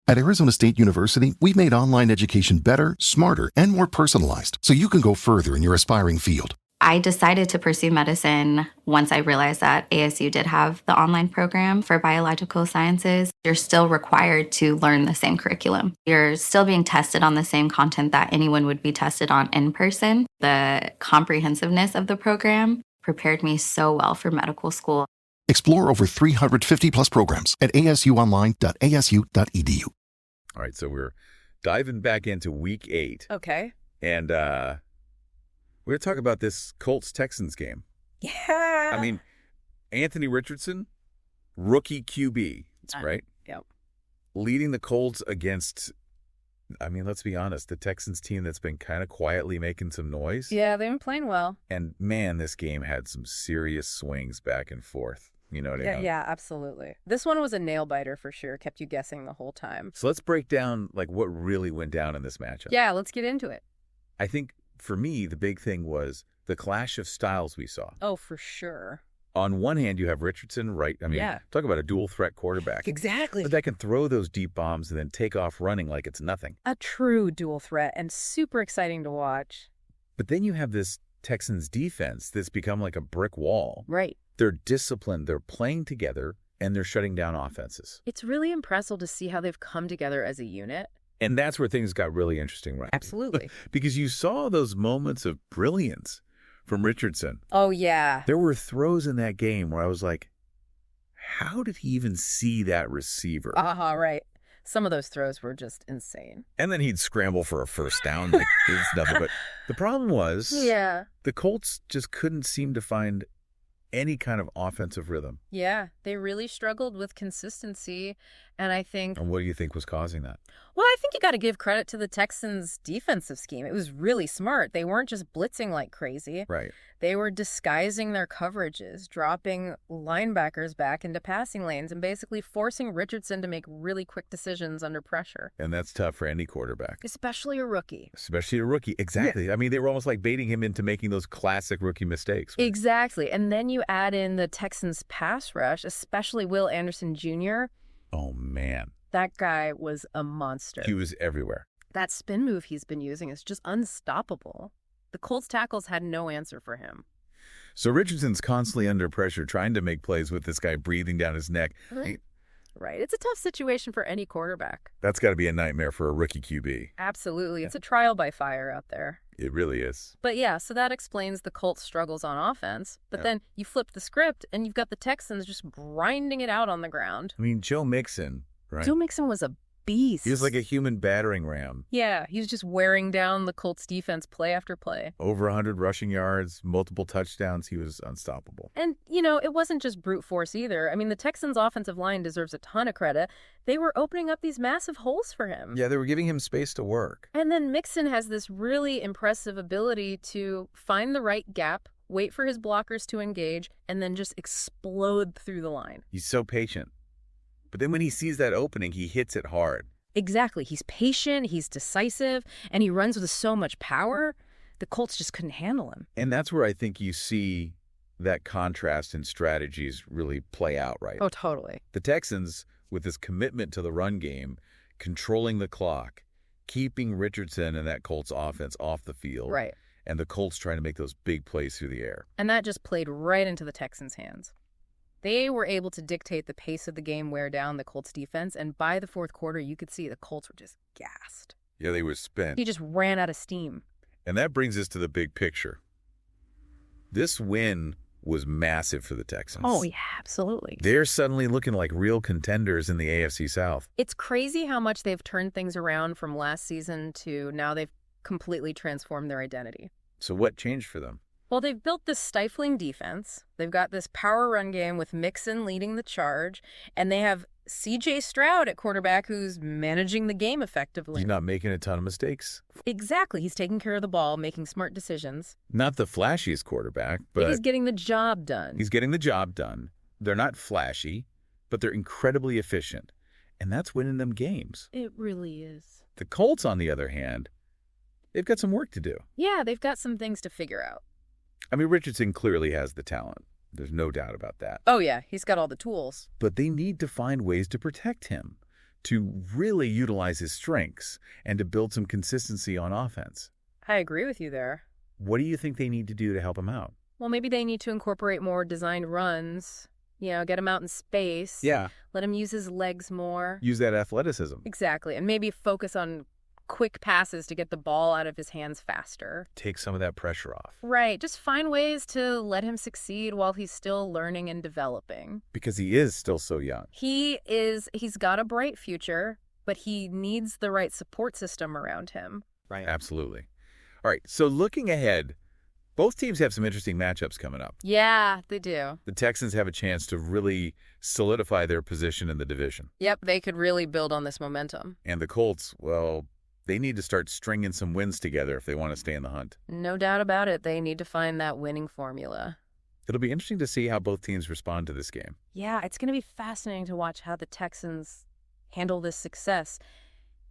At Arizona State University, we've made online education better, smarter, and more personalized so you can go further in your aspiring field. I decided to pursue medicine once I realized that ASU did have the online program for biological sciences. You're still required to learn the same curriculum. You're still being tested on the same content that anyone would be tested on in person. The comprehensiveness of the program prepared me so well for medical school. Explore over 350 plus programs at asuonline.asu.edu. All right, so we're diving back into week 8. Okay. And we're going to talk about this Colts-Texans game. Yeah. I mean, Anthony Richardson, rookie QB, right? Yep. Leading the Colts against, I mean, let's be honest, the Texans team that's been kind of quietly making some noise. Yeah, they've been playing well. And, man, this game had some serious swings back and forth. You know what I mean? Yeah, absolutely. This one was a nail-biter for sure. Kept you guessing the whole time. So let's break down, like, what really went down in this matchup. Yeah, let's get into it. I think, for me, the big thing was the clash of styles we saw. Oh, for sure. On one hand, you have Richardson, right? I mean, talk about a dual-threat quarterback. Exactly. But that can throw those deep bombs and then take off running like it's nothing. A true dual threat and super exciting to watch. But then you have this Texans defense that's become like a brick wall. Right. They're disciplined, they're playing together, and they're shutting down offenses. It's really impressive to see how they've come together as a unit. And that's where things got really interesting, right? Absolutely. Because you saw those moments of brilliance from Richardson. Oh, yeah. There were throws in that game where I was like, how did he even see that receiver? Right. Some of those throws were just insane. And then he'd scramble for a first down. Like, it's nothing. But the problem was the Colts just couldn't seem to find any kind of offensive rhythm. Yeah, they really struggled with consistency, and I think... And what do you think was causing that? Well, I think you got to give credit to the Texans' defensive scheme. It was really smart. They weren't just blitzing like crazy. Right. They were disguising their coverages, dropping linebackers back into passing lanes, and basically forcing Richardson to make really quick decisions under pressure. And that's tough for any quarterback. Especially a rookie. Especially a rookie. Exactly. Yeah. I mean, they were almost like baiting him into making those classic rookie mistakes. Right? Exactly. And then you add in the Texans' pass rush, especially Will Anderson Jr. Oh, man. That guy was a monster. He was everywhere. That spin move he's been using is just unstoppable. The Colts tackles had no answer for him. So Richardson's constantly under pressure trying to make plays with this guy breathing down his neck. Right. It's a tough situation for any quarterback. That's got to be a nightmare for a rookie QB. Absolutely. It's a trial by fire out there. It really is. But yeah, so that explains the Colts' struggles on offense. But then you flip the script and you've got the Texans just grinding it out on the ground. I mean, Joe Mixon, right? Joe Mixon was a beast. He was like a human battering ram. Yeah, he was just wearing down the Colts defense play after play. Over 100 rushing yards, multiple touchdowns. He was unstoppable. And, you know, it wasn't just brute force either. I mean, the Texans' offensive line deserves a ton of credit. They were opening up these massive holes for him. Yeah, they were giving him space to work. And then Mixon has this really impressive ability to find the right gap, wait for his blockers to engage, and then just explode through the line. He's so patient. But then when he sees that opening, he hits it hard. Exactly. He's patient, he's decisive, and he runs with so much power, the Colts just couldn't handle him. And that's where I think you see that contrast in strategies really play out, right? Oh, totally. The Texans, with this commitment to the run game, controlling the clock, keeping Richardson and that Colts offense off the field. Right. And the Colts trying to make those big plays through the air. And that just played right into the Texans' hands. They were able to dictate the pace of the game, wear down the Colts defense, and by the fourth quarter, you could see the Colts were just gassed. Yeah, they were spent. He just ran out of steam. And that brings us to the big picture. This win was massive for the Texans. Oh, yeah, absolutely. They're suddenly looking like real contenders in the AFC South. It's crazy how much they've turned things around from last season to now they've completely transformed their identity. So what changed for them? Well, they've built this stifling defense. They've got this power run game with Mixon leading the charge, and they have C.J. Stroud at quarterback who's managing the game effectively. He's not making a ton of mistakes. Exactly. He's taking care of the ball, making smart decisions. Not the flashiest quarterback, but he's getting the job done. He's getting the job done. They're not flashy, but they're incredibly efficient, and that's winning them games. It really is. The Colts, on the other hand, they've got some work to do. Yeah, they've got some things to figure out. I mean, Richardson clearly has the talent. There's no doubt about that. Oh, yeah. He's got all the tools. But they need to find ways to protect him, to really utilize his strengths and to build some consistency on offense. I agree with you there. What do you think they need to do to help him out? Well, maybe they need to incorporate more designed runs, get him out in space. Yeah. Let him use his legs more. Use that athleticism. Exactly. And maybe focus on quick passes to get the ball out of his hands faster. Take some of that pressure off. Right. Just find ways to let him succeed while he's still learning and developing. Because he is still so young. He's got a bright future, but he needs the right support system around him. Right. Absolutely. All right. So looking ahead, both teams have some interesting matchups coming up. Yeah, they do. The Texans have a chance to really solidify their position in the division. Yep, they could really build on this momentum. And the Colts, well, they need to start stringing some wins together if they want to stay in the hunt. No doubt about it. They need to find that winning formula. It'll be interesting to see how both teams respond to this game. Yeah, it's going to be fascinating to watch how the Texans handle this success.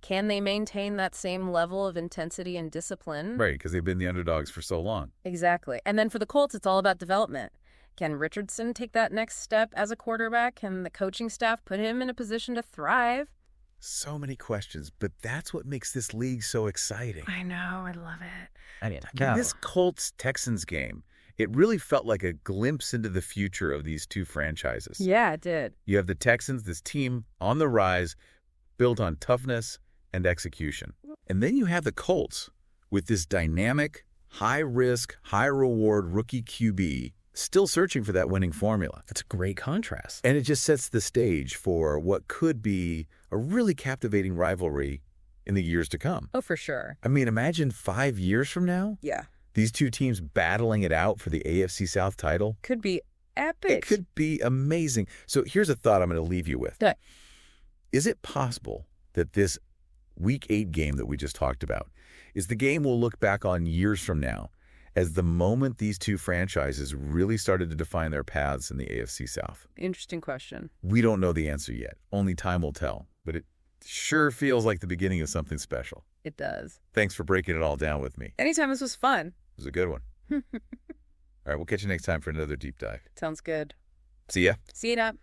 Can they maintain that same level of intensity and discipline? Right, because they've been the underdogs for so long. Exactly. And then for the Colts, it's all about development. Can Richardson take that next step as a quarterback? Can the coaching staff put him in a position to thrive? So many questions, but that's what makes this league so exciting. I know. I love it. I mean, This Colts-Texans game, it really felt like a glimpse into the future of these two franchises. Yeah, it did. You have the Texans, this team on the rise, built on toughness and execution. And then you have the Colts with this dynamic, high-risk, high-reward rookie QB still searching for that winning formula. That's a great contrast. And it just sets the stage for what could be a really captivating rivalry in the years to come. Oh, for sure. I mean, imagine 5 years from now, Yeah. these two teams battling it out for the AFC South title. Could be epic. It could be amazing. So here's a thought I'm going to leave you with. Okay. Is it possible that this Week 8 game that we just talked about is the game we'll look back on years from now as the moment these two franchises really started to define their paths in the AFC South? Interesting question. We don't know the answer yet. Only time will tell. But it sure feels like the beginning of something special. It does. Thanks for breaking it all down with me. Anytime, this was fun. It was a good one. All right, we'll catch you next time for another deep dive. Sounds good. See ya. See you now.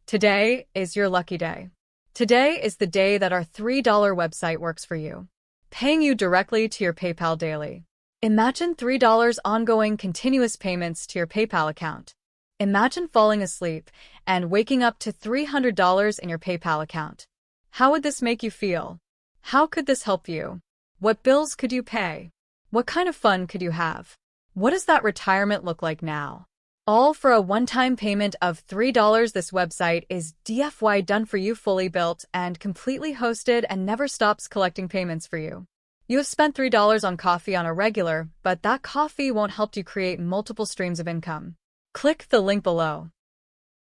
Today is your lucky day. Today is the day that our $3 website works for you, paying you directly to your PayPal daily. Imagine $3 ongoing continuous payments to your PayPal account. Imagine falling asleep and waking up to $300 in your PayPal account. How would this make you feel? How could this help you? What bills could you pay? What kind of fun could you have? What does that retirement look like now? All for a one-time payment of $3. This website is DFY done for you, fully built and completely hosted, and never stops collecting payments for you. You have spent $3 on coffee on a regular, but that coffee won't help you create multiple streams of income. Click the link below.